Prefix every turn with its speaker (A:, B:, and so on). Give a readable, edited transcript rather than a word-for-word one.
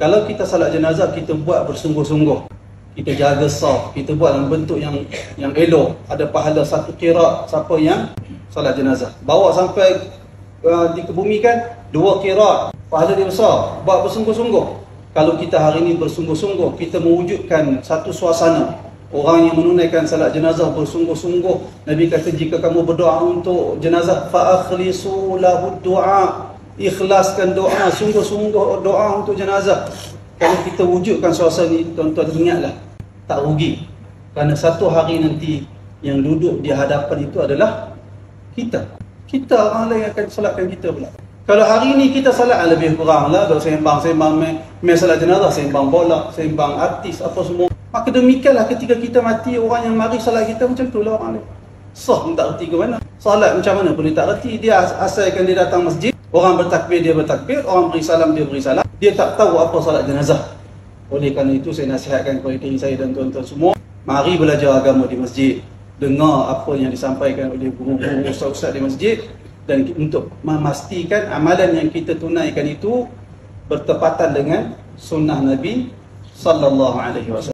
A: Kalau kita salat jenazah, kita buat bersungguh-sungguh. Kita jaga saf, kita buat dalam bentuk yang elok. Ada pahala satu qiraat siapa yang salat jenazah. Bawa sampai dikebumikan 2 qiraat. Pahala dia besar. Buat bersungguh-sungguh. Kalau kita hari ini bersungguh-sungguh, kita mewujudkan satu suasana. Orang yang menunaikan salat jenazah bersungguh-sungguh. Nabi kata, jika kamu berdoa untuk jenazah, fa'akhlisu lahu du'a. Ikhlaskan doa, sungguh-sungguh doa untuk jenazah. Kalau kita wujudkan suasana ini, tuan-tuan ingatlah, tak rugi. Kerana satu hari nanti yang duduk di hadapan itu adalah kita. Kita orang lain akan salatkan kita pula. Kalau hari ini kita salat lebih kurang lah, kalau sembang-sembang main salat jenazah, sembang bola, sembang artis, apa semua. Maka demikianlah ketika kita mati, orang yang mari salat kita macam itulah orang lain. Sah pun tak reti ke mana. Salat macam mana pun dia tak reti. Dia asalkan dia datang masjid, orang bertakbir, dia bertakbir. Orang beri salam, dia beri salam. Dia tak tahu apa salat jenazah. Oleh kerana itu, saya nasihatkan kepada diri saya dan tuan-tuan semua, mari belajar agama di masjid. Dengar apa yang disampaikan oleh guru-guru, ustaz-ustaz di masjid. Dan untuk memastikan amalan yang kita tunaikan itu bertepatan dengan sunnah Nabi sallallahu alaihi wasallam.